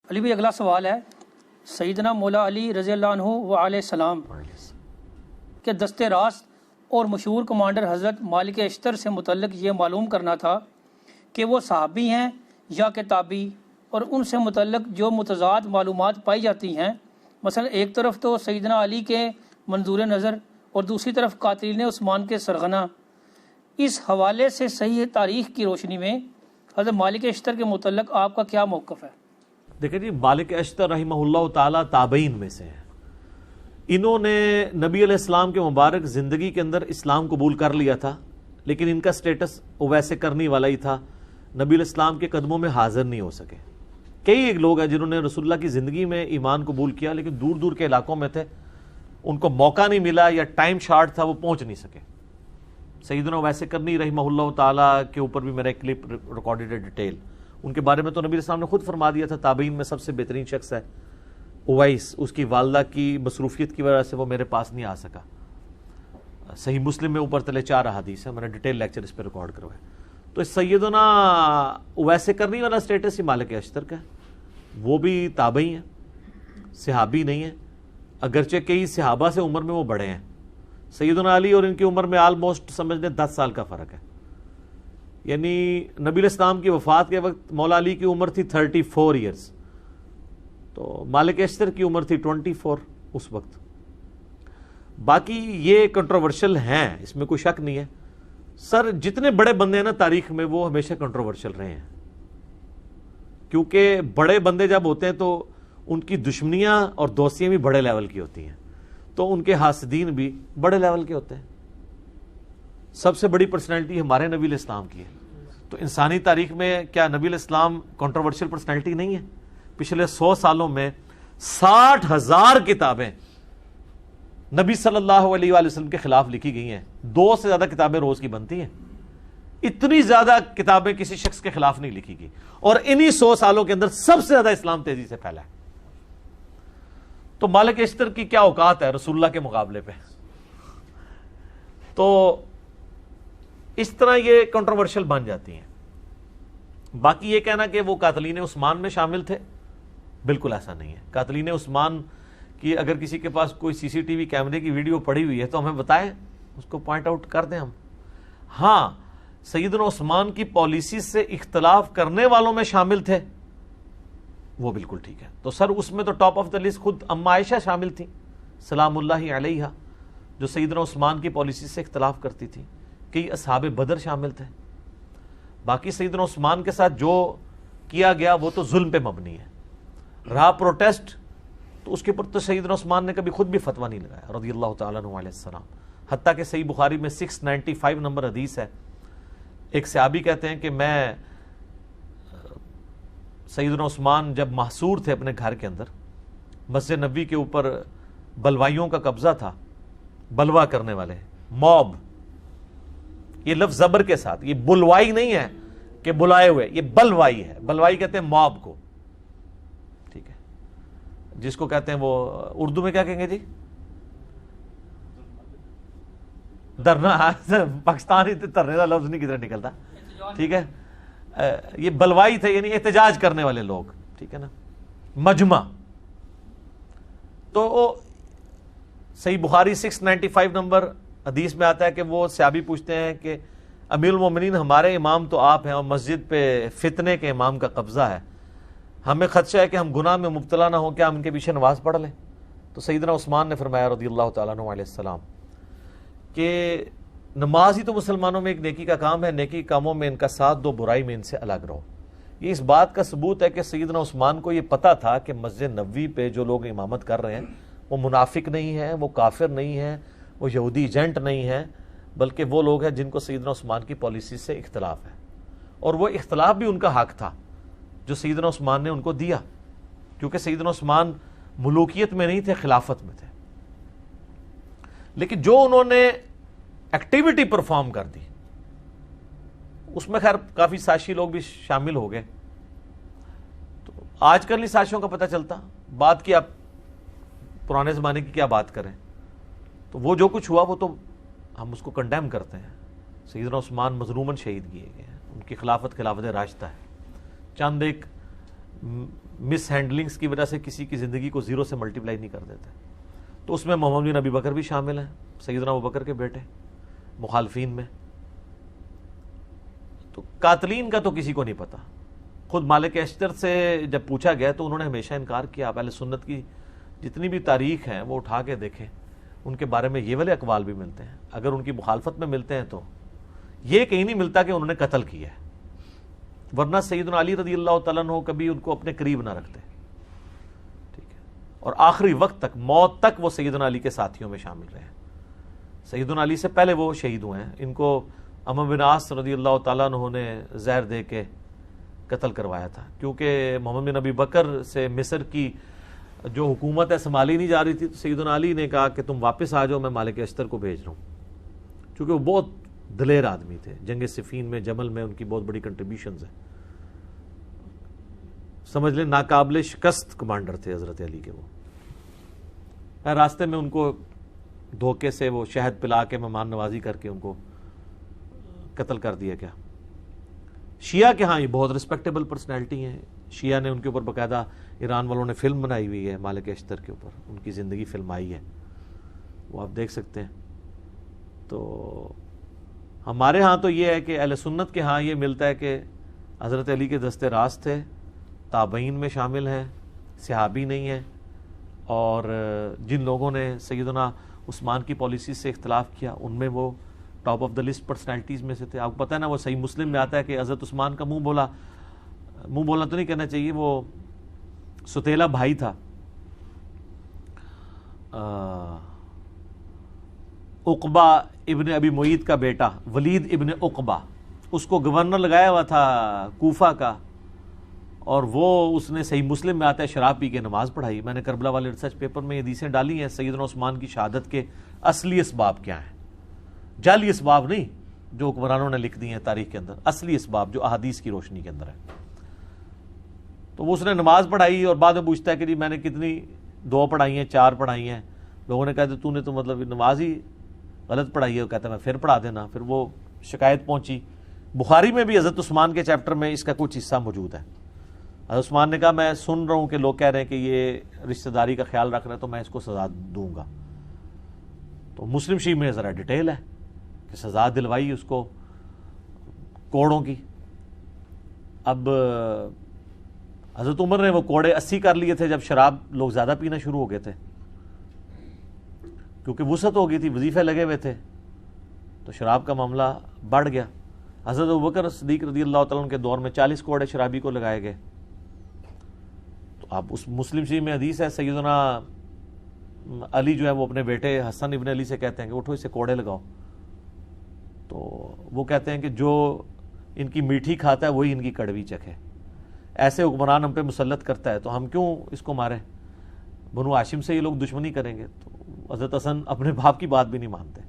علی بھائی اگلا سوال ہے، سیدنا مولا علی رضی اللہ عنہ و علیہ السلام کے دست راست اور مشہور کمانڈر حضرت مالک اشتر سے متعلق یہ معلوم کرنا تھا کہ وہ صحابی ہیں یا کتابی، اور ان سے متعلق جو متضاد معلومات پائی جاتی ہیں، مثلا ایک طرف تو سیدنا علی کے منظور نظر اور دوسری طرف قاتلین عثمان کے سرغنہ، اس حوالے سے صحیح تاریخ کی روشنی میں حضرت مالک اشتر کے متعلق آپ کا کیا موقف ہے؟ دیکھیں جی، مالک اشتر رحمہ اللہ تعالیٰ تابعین میں سے ہیں۔ انہوں نے نبی علیہ السلام کے مبارک زندگی کے اندر اسلام قبول کر لیا تھا، لیکن ان کا سٹیٹس ویسے کرنے والا ہی تھا، نبی علیہ السلام کے قدموں میں حاضر نہیں ہو سکے۔ کئی ایک لوگ ہیں جنہوں نے رسول اللہ کی زندگی میں ایمان قبول کیا، لیکن دور دور کے علاقوں میں تھے، ان کو موقع نہیں ملا یا ٹائم شارٹ تھا، وہ پہنچ نہیں سکے۔ سیدنا ویسے کرنی رحمہ اللہ تعالیٰ کے اوپر بھی میرا ایک کلپ ریکارڈڈ ہے ڈیٹیل، ان کے بارے میں تو نبی علیہ السلام نے خود فرما دیا تھا تابعین میں سب سے بہترین شخص ہے اویس، اس کی والدہ کی مصروفیت کی وجہ سے وہ میرے پاس نہیں آ سکا۔ صحیح مسلم میں اوپر تلے 4 احادیث ہیں، میں نے ڈیٹیل لیکچر اس پہ ریکارڈ کروائے۔ تو سیدنا اویس کرنی والا سٹیٹس ہی مالک اشتر کا ہے، وہ بھی تابعی ہیں، صحابی نہیں ہیں، اگرچہ کئی صحابہ سے عمر میں وہ بڑے ہیں۔ سیدنا علی اور ان کی عمر میں آلموسٹ سمجھ لیں 10 سال کا فرق ہے، یعنی نبی علیہ السلام کی وفات کے وقت مولا علی کی عمر تھی 34 ایئرز، تو مالک اشتر کی عمر تھی 24 اس وقت۔ باقی یہ کنٹروورشل ہیں، اس میں کوئی شک نہیں ہے۔ سر جتنے بڑے بندے ہیں نا تاریخ میں، وہ ہمیشہ کنٹروورشل رہے ہیں، کیونکہ بڑے بندے جب ہوتے ہیں تو ان کی دشمنیاں اور دوستیاں بھی بڑے لیول کی ہوتی ہیں، تو ان کے حاسدین بھی بڑے لیول کے ہوتے ہیں۔ سب سے بڑی پرسنالٹی ہمارے نبی علیہ السلام کی ہے، تو انسانی تاریخ میں کیا نبی علیہ السلام کنٹروورشل پرسنالٹی نہیں ہے؟ پچھلے 100 سالوں میں 60,000 کتابیں نبی صلی اللہ علیہ وآلہ وسلم کے خلاف لکھی گئی ہیں، 2 سے زیادہ کتابیں روز کی بنتی ہیں، اتنی زیادہ کتابیں کسی شخص کے خلاف نہیں لکھی گئی، اور انہی 100 سالوں کے اندر سب سے زیادہ اسلام تیزی سے پھیلا ہے۔ تو مالک اشتر کی کیا اوقات ہے رسول اللہ کے مقابلے پہ؟ تو اس طرح یہ کنٹروورشل بن جاتی ہیں۔ باقی یہ کہنا کہ وہ قاتلین عثمان میں شامل تھے، بالکل ایسا نہیں ہے۔ قاتلین عثمان کی اگر کسی کے پاس کوئی سی سی ٹی وی کیمرے کی ویڈیو پڑی ہوئی ہے تو ہمیں بتائیں، اس کو پوائنٹ آؤٹ کر دیں ہم۔ ہاں، سیدنا عثمان کی پالیسی سے اختلاف کرنے والوں میں شامل تھے، وہ بالکل ٹھیک ہے۔ تو سر اس میں تو ٹاپ آف دا لسٹ خود ام عائشہ شامل تھی سلام اللہ علیہا، جو سیدنا عثمان کی پالیسی سے اختلاف کرتی تھی۔ کئی اصحاب بدر شامل تھے۔ باقی سیدنا عثمان کے ساتھ جو کیا گیا وہ تو ظلم پہ مبنی ہے۔ رہا پروٹیسٹ، تو اس کے اوپر تو سیدنا عثمان نے کبھی خود بھی فتویٰ نہیں لگایا رضی اللہ تعالیٰ عنہ علیہ السلام۔ حتیٰ کہ صحیح بخاری میں 695 نمبر حدیث ہے، ایک صحابی کہتے ہیں کہ میں سیدنا عثمان جب محصور تھے اپنے گھر کے اندر، مسجد نبوی کے اوپر بلوائیوں کا قبضہ تھا، بلوا کرنے والے، موب، یہ لفظ زبر کے ساتھ، یہ بلوائی نہیں ہے کہ بلائے ہوئے، یہ بلوائی ہے۔ بلوائی کہتے ہیں موب کو، ٹھیک ہے، جس کو کہتے ہیں وہ اردو میں کیا کہیں گے جی؟ دھرنا، پاکستانی دھرنے کا لفظ نہیں کدھر نکلتا، ٹھیک ہے، یہ بلوائی تھے، یعنی احتجاج کرنے والے لوگ، ٹھیک ہے نا، مجمع۔ تو صحیح بخاری 695 نمبر حدیث میں آتا ہے کہ وہ صحابی پوچھتے ہیں کہ امیر المومنین، ہمارے امام تو آپ ہیں اور مسجد پہ فتنے کے امام کا قبضہ ہے، ہمیں خدشہ ہے کہ ہم گناہ میں مبتلا نہ ہوں، کیا ہم ان کے پیچھے نماز پڑھ لیں؟ تو سیدنا عثمان نے فرمایا رضی اللہ تعالیٰ عنہ علیہ السلام کہ نماز ہی تو مسلمانوں میں ایک نیکی کا کام ہے، نیکی کاموں میں ان کا ساتھ دو، برائی میں ان سے الگ رہو۔ یہ اس بات کا ثبوت ہے کہ سیدنا عثمان کو یہ پتا تھا کہ مسجد نبوی پہ جو لوگ امامت کر رہے ہیں وہ منافق نہیں ہیں، وہ کافر نہیں ہیں، وہ یہودی ایجنٹ نہیں ہیں، بلکہ وہ لوگ ہیں جن کو سیدنا عثمان کی پالیسی سے اختلاف ہے، اور وہ اختلاف بھی ان کا حق تھا جو سیدنا عثمان نے ان کو دیا، کیونکہ سیدنا عثمان ملوکیت میں نہیں تھے، خلافت میں تھے۔ لیکن جو انہوں نے ایکٹیویٹی پرفارم کر دی، اس میں خیر کافی سازشی لوگ بھی شامل ہو گئے۔ تو آج کل سازشوں کا پتہ چلتا، بات کی آپ پرانے زمانے کی کیا بات کریں، تو وہ جو کچھ ہوا وہ تو ہم اس کو کنڈیم کرتے ہیں۔ سیدنا عثمان مظلوماً شہید کیے گئے ہیں، ان کی خلافت راشدہ ہے۔ چند ایک مس ہینڈلنگز کی وجہ سے کسی کی زندگی کو زیرو سے ملٹیپلائی نہیں کر دیتے. تو اس میں محمد بن ابی بکر بھی شامل ہیں, سیدنا ابو بکر کے بیٹے, مخالفین میں. تو قاتلین کا تو کسی کو نہیں پتا. خود مالک اشتر سے جب پوچھا گیا تو انہوں نے ہمیشہ انکار کیا. آپ اہل سنت کی جتنی بھی تاریخ ہیں وہ اٹھا کے دیکھیں, ان کے بارے میں یہ والے اقوال بھی ملتے ہیں. اگر ان کی مخالفت میں ملتے ہیں تو یہ کہیں نہیں ملتا کہ انہوں نے قتل کیا ہے, ورنہ سیدنا علی رضی اللہ تعالیٰ عنہ کبھی ان کو اپنے قریب نہ رکھتے. ٹھیک ہے, اور آخری وقت تک, موت تک وہ سیدنا علی کے ساتھیوں میں شامل رہے ہیں. سیدنا علی سے پہلے وہ شہید ہوئے ہیں. ان کو عمرو بن عاص رضی اللہ تعالیٰ عنہ نے زہر دے کے قتل کروایا تھا, کیونکہ محمد بن ابی بکر سے مصر کی جو حکومت ہے سنبھالی نہیں جا رہی تھی. تو سیدنا علی نے کہا کہ تم واپس آ جاؤ, میں مالک اشتر کو بھیج رہا ہوں, کیونکہ وہ بہت دلیر آدمی تھے. جنگ صفین میں, جمل میں ان کی بہت بڑی کنٹریبیوشنز ہیں. سمجھ لیں ناقابل شکست کمانڈر تھے حضرت علی کے. وہ راستے میں ان کو دھوکے سے وہ شہد پلا کے مہمان نوازی کر کے ان کو قتل کر دیا گیا. شیعہ کے ہاں یہ بہت رسپیکٹیبل پرسنالٹی ہیں. شیعہ نے ان کے اوپر باقاعدہ, ایران والوں نے فلم بنائی ہوئی ہے مالک اشتر کے اوپر, ان کی زندگی فلم آئی ہے, وہ آپ دیکھ سکتے ہیں. تو ہمارے ہاں تو یہ ہے کہ اہل سنت کے ہاں یہ ملتا ہے کہ حضرت علی کے دستے راست تھے, تابعین میں شامل ہیں, صحابی نہیں ہیں. اور جن لوگوں نے سیدنا عثمان کی پالیسی سے اختلاف کیا ان میں وہ top of the list personalities میں سے تھے. آپ کو پتہ ہے نا, وہ صحیح مسلم میں آتا ہے کہ حضرت عثمان کا منہ بولا تو نہیں کہنا چاہیے, وہ ستیلا بھائی تھا عقبہ ابن ابی معیط کا بیٹا ولید ابن عقبہ, اس کو گورنر لگایا ہوا تھا کوفہ کا, اور وہ اس نے صحیح مسلم میں آتا ہے شراب پی کے نماز پڑھائی. میں نے کربلا والے ریسرچ پیپر میں یہ حدیثیں ڈالی ہیں. سیدنا عثمان کی شہادت کے اصلی اسباب کیا ہیں, جعلی اسباب نہیں جو حکمرانوں نے لکھ دی ہیں تاریخ کے اندر, اصلی اسباب جو احادیث کی روشنی کے اندر ہے. تو وہ اس نے نماز پڑھائی اور بعد میں پوچھتا ہے کہ جی میں نے کتنی, 2 پڑھائی ہیں, 4 پڑھائی ہیں. لوگوں نے کہا تو نے تو مطلب نماز ہی غلط پڑھائی ہے. وہ کہتا ہے میں پھر پڑھا دینا. پھر وہ شکایت پہنچی. بخاری میں بھی حضرت عثمان کے چیپٹر میں اس کا کچھ حصہ موجود ہے. حضرت عثمان نے کہا میں سن رہا ہوں کہ لوگ کہہ رہے ہیں کہ یہ رشتہ داری کا خیال رکھ رہے ہیں تو میں اس کو سزا دوں گا. تو مسلم شریف میں ذرا ڈیٹیل ہے کہ سزا دلوائی اس کو کوڑوں کی. اب حضرت عمر نے وہ کوڑے 80 کر لیے تھے جب شراب لوگ زیادہ پینا شروع ہو گئے تھے, کیونکہ وسعت ہو گئی تھی, وظیفے لگے ہوئے تھے, تو شراب کا معاملہ بڑھ گیا. حضرت ابوبکر صدیق رضی اللہ تعالیٰ عنہ کے دور میں 40 کوڑے شرابی کو لگائے گئے. تو آپ اس مسلم شریف میں حدیث ہے, سیدنا علی جو ہے وہ اپنے بیٹے حسن ابن علی سے کہتے ہیں کہ اٹھو اسے کوڑے لگاؤ. تو وہ کہتے ہیں کہ جو ان کی میٹھی کھاتا ہے وہی ان کی کڑوی چکھے. ایسے حکمران ہم پہ مسلط کرتا ہے تو ہم کیوں اس کو ماریں, بنو ہاشم سے یہ لوگ دشمنی کریں گے. تو حضرت حسن اپنے باپ کی بات بھی نہیں مانتے.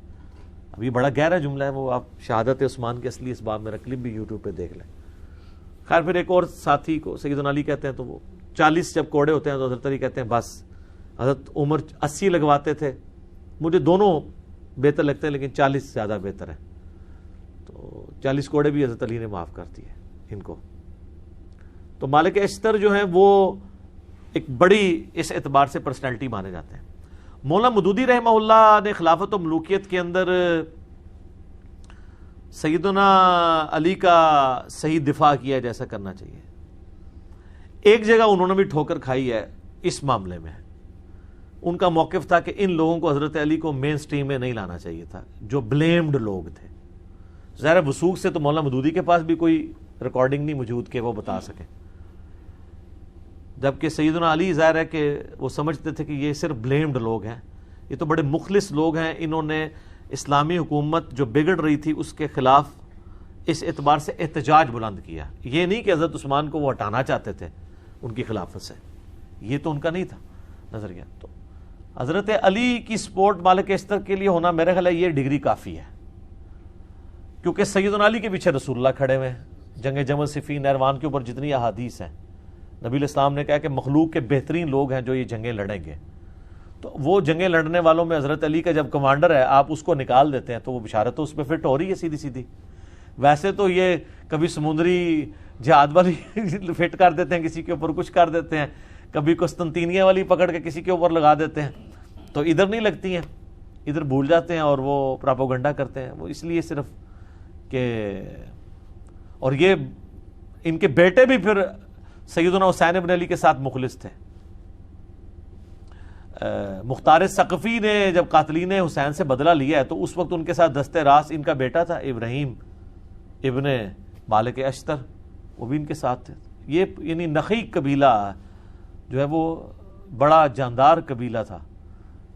اب یہ بڑا گہرا جملہ ہے, وہ آپ شہادت عثمان کے اصلی اسباب میرا کلپ بھی یوٹیوب پہ دیکھ لیں. خیر پھر ایک اور ساتھی کو سیدنا علی کہتے ہیں, تو وہ 40 جب کوڑے ہوتے ہیں تو حضرت علی کہتے ہیں بس. حضرت عمر 80 لگواتے تھے, مجھے دونوں بہتر لگتے ہیں لیکن 40 زیادہ بہتر ہے. تو 40 کوڑے بھی حضرت علی نے معاف کر دیے ان کو. تو مالک اشتر جو ہیں وہ ایک بڑی اس اعتبار سے پرسنالٹی مانے جاتے ہیں. مولانا مودودی رحمہ اللہ نے خلافت و ملوکیت کے اندر سیدنا علی کا صحیح دفاع کیا جیسا کرنا چاہیے. ایک جگہ انہوں نے بھی ٹھوکر کھائی ہے اس معاملے میں. ان کا موقف تھا کہ ان لوگوں کو حضرت علی کو مین سٹریم میں نہیں لانا چاہیے تھا جو بلیمڈ لوگ تھے. ظاہر وثوق سے تو مولانا مودودی کے پاس بھی کوئی ریکارڈنگ نہیں موجود کہ وہ بتا سکیں, جبکہ سیدنا علی ظاہر ہے کہ وہ سمجھتے تھے کہ یہ صرف بلیمڈ لوگ ہیں, یہ تو بڑے مخلص لوگ ہیں. انہوں نے اسلامی حکومت جو بگڑ رہی تھی اس کے خلاف اس اعتبار سے احتجاج بلند کیا. یہ نہیں کہ حضرت عثمان کو وہ ہٹانا چاہتے تھے ان کی خلافت سے, یہ تو ان کا نہیں تھا نظریہ. تو حضرت علی کی سپورٹ مالک اشتر کے لیے ہونا میرے خیال ہے یہ ڈگری کافی ہے, کیونکہ سیدنا علی کے پیچھے رسول اللہ کھڑے ہوئے ہیں. جنگ جمل صفین نہروان کے اوپر جتنی احادیث ہیں, نبی علیہ السلام نے کہا کہ مخلوق کے بہترین لوگ ہیں جو یہ جنگیں لڑیں گے. تو وہ جنگیں لڑنے والوں میں حضرت علی کا جب کمانڈر ہے آپ اس کو نکال دیتے ہیں تو وہ بشارت تو اس پہ فٹ ہو رہی ہے سیدھی سیدھی. ویسے تو یہ کبھی سمندری جہاد والی فٹ کر دیتے ہیں کسی کے اوپر، کچھ کر دیتے ہیں، کبھی قسطنطینیہ والی پکڑ کے کسی کے اوپر لگا دیتے ہیں، تو ادھر نہیں لگتی ہیں، ادھر بھول جاتے ہیں اور وہ پراپوگنڈا کرتے ہیں. وہ اس لیے صرف کہ، اور یہ ان کے بیٹے بھی پھر سیدنا حسین ابن علی کے ساتھ مخلص تھے. مختار ثقفی نے جب قاتلین حسین سے بدلہ لیا ہے تو اس وقت ان کے ساتھ دست راست ان کا بیٹا تھا ابراہیم ابن مالک اشتر، وہ بھی ان کے ساتھ تھے. یہ یعنی نخی قبیلہ جو ہے وہ بڑا جاندار قبیلہ تھا،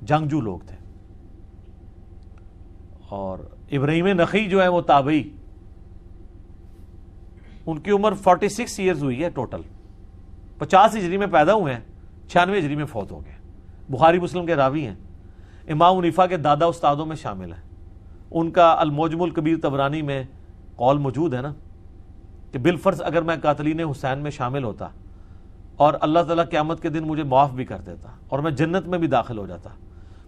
جنگجو لوگ تھے. اور ابراہیم نخی جو ہے وہ تابعی، ان کی عمر 46 ایئرز ہوئی ہے ٹوٹل. 50 ہجری میں پیدا ہوئے ہیں، 96 ہجری میں فوت ہو گئے. بخاری مسلم کے راوی ہیں، امام حنیفہ کے دادا استادوں میں شامل ہیں. ان کا المعجم الکبیر طبرانی میں قول موجود ہے نا کہ بالفرض اگر میں قاتلین حسین میں شامل ہوتا اور اللہ تعالیٰ قیامت کے دن مجھے معاف بھی کر دیتا اور میں جنت میں بھی داخل ہو جاتا،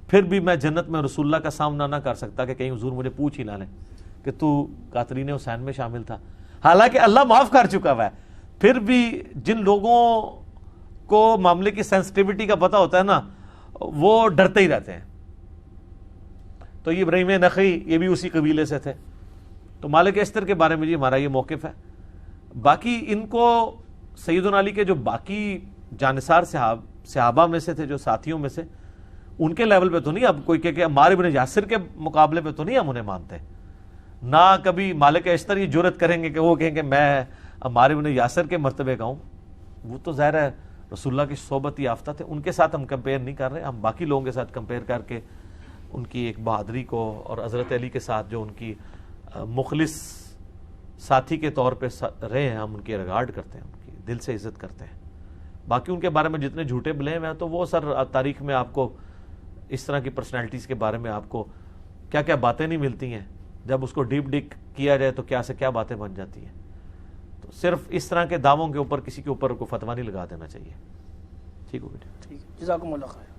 پھر بھی میں جنت میں رسول اللہ کا سامنا نہ کر سکتا کہ کہیں حضور مجھے پوچھ ہی نہ لیں کہ تو قاتلین حسین میں شامل تھا. حالانکہ اللہ معاف کر چکا ہوا ہے، پھر بھی جن لوگوں کو معاملے کی سینسٹیوٹی کا پتہ ہوتا ہے نا، وہ ڈرتے ہی رہتے ہیں. تو یہ ابراہیم نخعی یہ بھی اسی قبیلے سے تھے. تو مالک اشتر کے بارے میں جی ہمارا یہ موقف ہے. باقی ان کو سیدنا علی کے جو باقی جانثار صحابہ میں سے تھے، جو ساتھیوں میں سے، ان کے لیول پہ تو نہیں اب کوئی کہ عمار بن یاسر کے مقابلے پہ تو نہیں ہم انہیں مانتے. نہ کبھی مالک اشتر یہ جرت کریں گے کہ وہ کہیں کہ میں عمار بن یاسر کے مرتبے کا ہوں. وہ تو ظاہر ہے رسول اللہ کی صحبت یافتہ تھے، ان کے ساتھ ہم کمپیئر نہیں کر رہے. ہم باقی لوگوں کے ساتھ کمپیئر کر کے ان کی ایک بہادری کو اور حضرت علی کے ساتھ جو ان کی مخلص ساتھی کے طور پہ رہے ہیں، ہم ان کی ریگارڈ کرتے ہیں، ان کی دل سے عزت کرتے ہیں. باقی ان کے بارے میں جتنے جھوٹے بلیم ہیں تو وہ سر تاریخ میں آپ کو اس طرح کی پرسنالٹیز کے بارے میں آپ کو کیا کیا باتیں نہیں ملتی ہیں. جب اس کو ڈیپ ڈک کیا جائے تو کیا سے کیا باتیں بن جاتی ہیں. تو صرف اس طرح کے دعووں کے اوپر کسی کے اوپر کوئی فتویٰ نہیں لگا دینا چاہیے. ٹھیک ہو بیٹا؟ ٹھیک، جزاکم اللہ خیر.